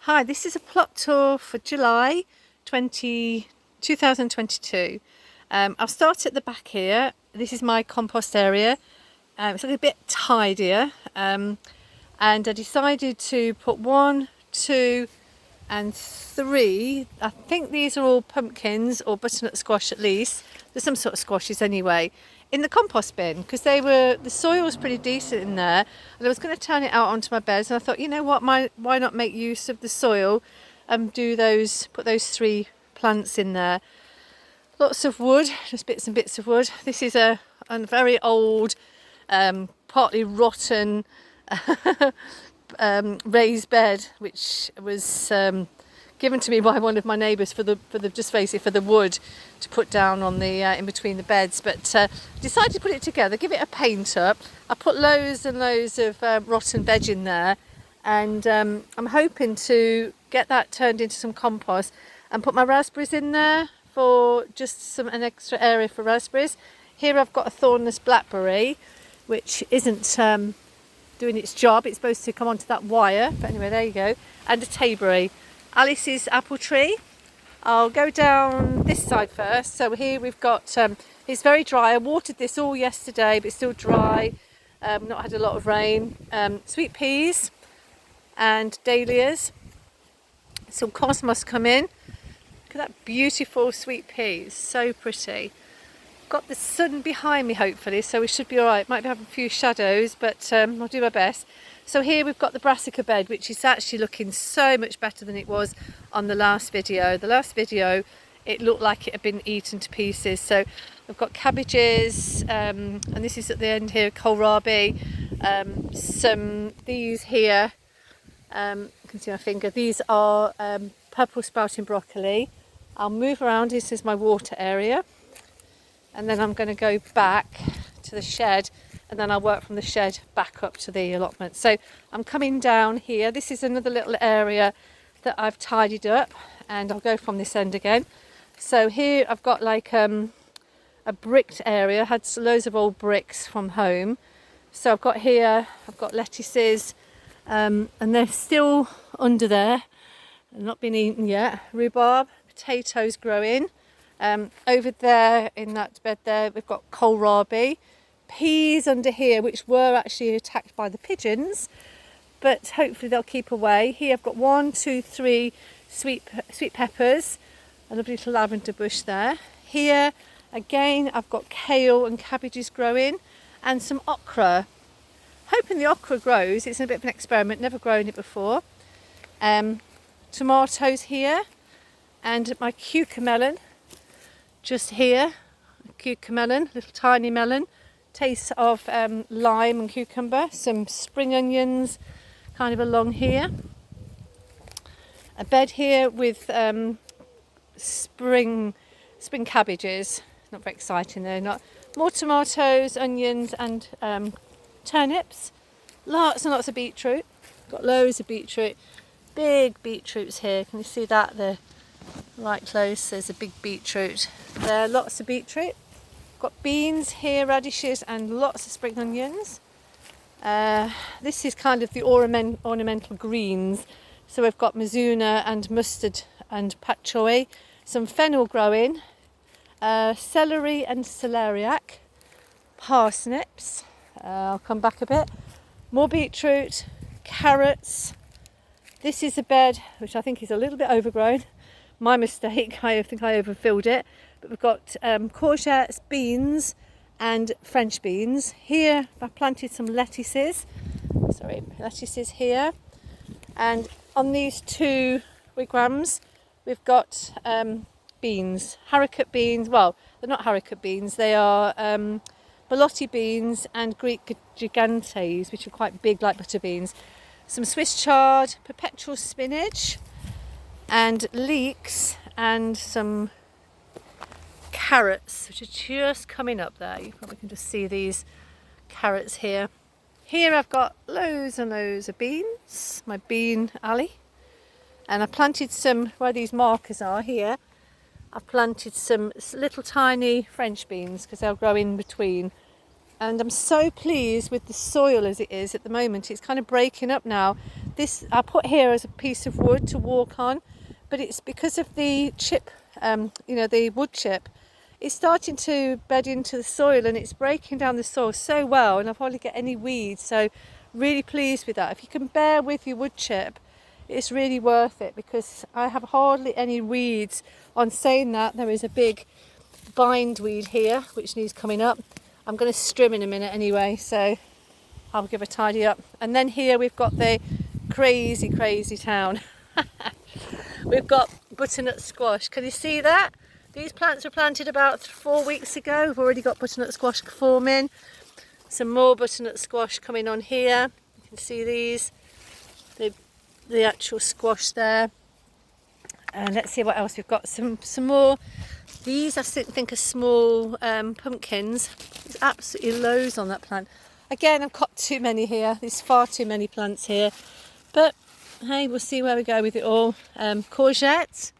Hi, this is a plot tour for July 2022. I'll start at the back here. This is my compost area. It's a bit tidier, and I decided to put 1, 2 and 3. I think these are all pumpkins or butternut squash at least. There's some sort of squashes anyway, in the compost bin because the soil was pretty decent in there, and I was going to turn it out onto my beds, and I thought, you know what, why not make use of the soil and put those 3 plants in there. Lots of wood, just bits and bits of wood. This is a very old, partly rotten raised bed, which was given to me by one of my neighbours for the wood to put down on the in between the beds. But decided to put it together, give it a paint up. I put loads and loads of rotten veg in there, and I'm hoping to get that turned into some compost and put my raspberries in there for just an extra area for raspberries. Here I've got a thornless blackberry, which isn't doing its job. It's supposed to come onto that wire, but anyway, there you go. And a tayberry. Alice's apple tree. I'll go down this side first. So here we've got, it's very dry. I watered this all yesterday, but it's still dry. Not had a lot of rain. Sweet peas and dahlias. Some cosmos come in. Look at that beautiful sweet peas, so pretty. Got the sun behind me hopefully, so we should be alright. Might have a few shadows, but I'll do my best. So here we've got the brassica bed, which is actually looking so much better than it was on the last video. The last video, it looked like it had been eaten to pieces. So we've got cabbages, and this is at the end here, kohlrabi. These here, you can see my finger, these are purple sprouting broccoli. I'll move around, this is my water area. And then I'm going to go back to the shed, and then I'll work from the shed back up to the allotment. So I'm coming down here. This is another little area that I've tidied up, and I'll go from this end again. So here I've got like a bricked area. I had loads of old bricks from home. So I've got lettuces, and they're still under there, not been eaten yet. Rhubarb, potatoes growing. Over there in that bed there we've got kohlrabi, peas under here which were actually attacked by the pigeons, but hopefully they'll keep away. Here I've got 1, 2, 3 sweet peppers, a lovely little lavender bush there. Here again I've got kale and cabbages growing, and some okra. Hoping the okra grows. It's a bit of an experiment, never grown it before. Tomatoes here, and my cucumber just here, cucumber melon, little tiny melon, taste of lime and cucumber, some spring onions kind of along here, a bed here with spring cabbages, not very exciting though, not more tomatoes, onions and turnips, lots and lots of beetroot, got loads of beetroot, big beetroots here, can you see that there? Right close, there's a big beetroot there, lots of beetroot. Got beans here, radishes and lots of spring onions. This is kind of the ornamental greens. So we've got mizuna and mustard and pak choi, some fennel growing, celery and celeriac, parsnips, I'll come back a bit, more beetroot, carrots. This is a bed which I think is a little bit overgrown. My mistake, I think I overfilled it. But we've got courgettes, beans and French beans. Here I've planted some lettuces here. And on these 2 wigwams we've got beans, haricot beans. Well, they're not haricot beans, they are borlotti beans and Greek gigantes, which are quite big like butter beans. Some Swiss chard, perpetual spinach, and leeks, and some carrots which are just coming up there. You probably can just see these carrots here. Here I've got loads and loads of beans, my bean alley, and I planted some where these markers are here. I've planted some little tiny French beans because they'll grow in between and I'm so pleased with the soil as it is at the moment. It's kind of breaking up now. This I put here as a piece of wood to walk on, but it's because of the chip, the wood chip. It's starting to bed into the soil and it's breaking down the soil so well, and I've hardly get any weeds, so really pleased with that. If you can bear with your wood chip, it's really worth it, because I have hardly any weeds. On saying that, there is a big bindweed here which needs coming up. I'm going to strim in a minute anyway, so I'll give a tidy up. And then here we've got the crazy town. We've got butternut squash. Can you see that? These plants were planted about 4 weeks ago. We've already got butternut squash forming. Some more butternut squash coming on here. You can see these, the actual squash there. And let's see what else we've got. Some more. These I think are small pumpkins. There's absolutely loads on that plant. Again, I've got too many here. There's far too many plants here. But hey, we'll see where we go with it all. Courgettes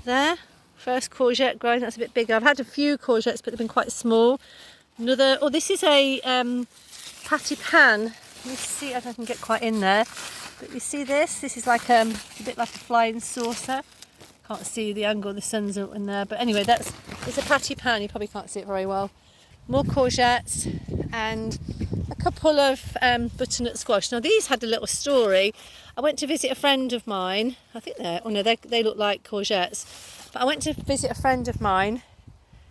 there. First courgette growing, that's a bit bigger. I've had a few courgettes, but they've been quite small. Another, this is a patty pan. Let me see if I can get quite in there. But you see this? This is like a bit like a flying saucer. Can't see the angle, the sun's up in there. But anyway, it's a patty pan. You probably can't see it very well. More courgettes and a couple of butternut squash. Now these had a little story. I went to visit a friend of mine. I think they look like courgettes. But I went to visit a friend of mine,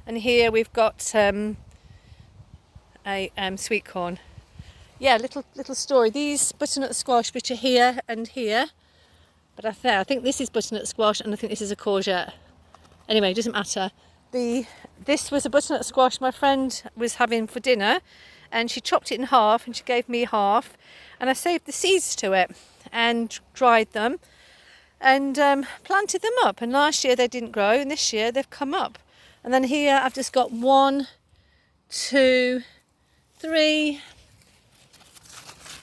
and here we've got a sweet corn. Yeah, little story. These butternut squash, which are here and here, but I think this is butternut squash, and I think this is a courgette. Anyway, it doesn't matter. This was a butternut squash my friend was having for dinner, and she chopped it in half, and she gave me half, and I saved the seeds to it and dried them. And planted them up, and last year they didn't grow, and this year they've come up. And then here I've just got 1, 2, 3,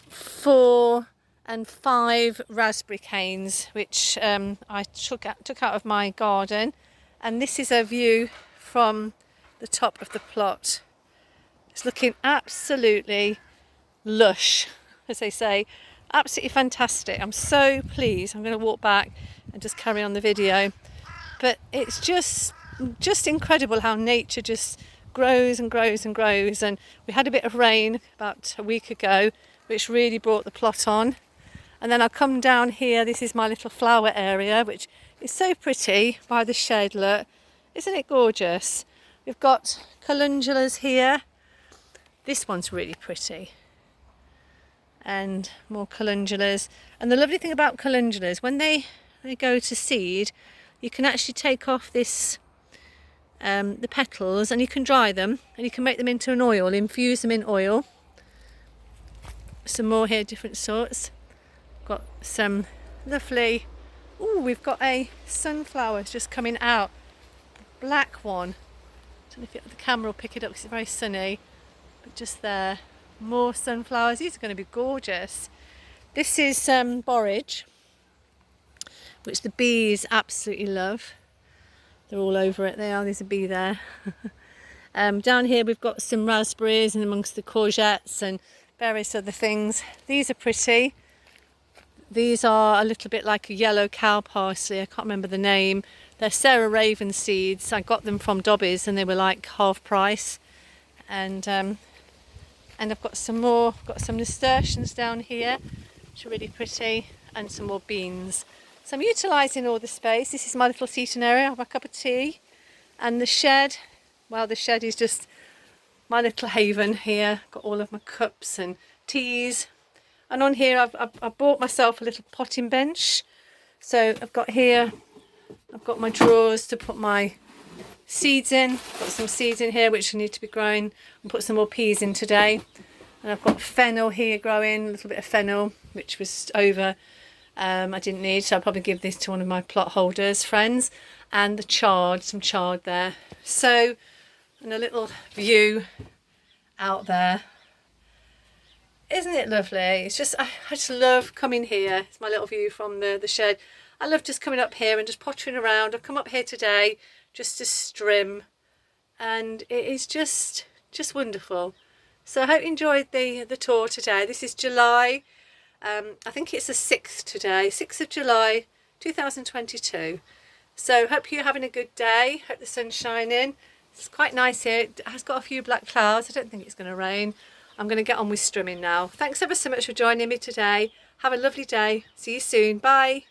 4 and 5 raspberry canes, which I took out of my garden. And this is a view from the top of the plot. It's looking absolutely lush, as they say. Absolutely fantastic. I'm so pleased. I'm going to walk back and just carry on the video. But it's just incredible how nature just grows and grows and grows. And we had a bit of rain about a week ago, which really brought the plot on. And then I'll come down here. This is my little flower area, which is so pretty by the shed. Look, isn't it gorgeous? We've got calendulas here. This one's really pretty. And more calendulas. And the lovely thing about calendulas, when they go to seed, you can actually take off this the petals, and you can dry them, and you can make them into an oil, infuse them in oil. Some more here, different sorts. Got some lovely, we've got a sunflower just coming out, black one. I don't know if the camera will pick it up because it's very sunny, but just there. More sunflowers. These are going to be gorgeous. This is borage, which the bees absolutely love. They're all over it. They are. There's a bee there. Down here we've got some raspberries and amongst the courgettes and various other things. These are pretty. These are a little bit like a yellow cow parsley. I can't remember the name. They're Sarah Raven seeds. I got them from Dobby's and they were like half price. And I've got some more. I've got some nasturtiums down here, which are really pretty, and some more beans. So I'm utilising all the space. This is my little seating area. I have a cup of tea. And the shed, well, the shed is just my little haven here. Got all of my cups and teas. And on here I've bought myself a little potting bench. So I've got my drawers to put my seeds in. Got some seeds in here which need to be growing. I'll put some more peas in today. And I've got fennel here growing, a little bit of fennel, which was over. I didn't need, so I'll probably give this to one of my plot holders, friends. And the chard, some chard there. So, and a little view out there. Isn't it lovely? It's just, I just love coming here. It's my little view from the shed. I love just coming up here and just pottering around. I've come up here today just to strim, and it is just wonderful. So I hope you enjoyed the tour today. This is July, I think it's the 6th today, 6th of July 2022. So hope you're having a good day, hope the sun's shining. It's quite nice here, it has got a few black clouds, I don't think it's going to rain. I'm going to get on with strumming now. Thanks ever so much for joining me today. Have a lovely day, see you soon, bye.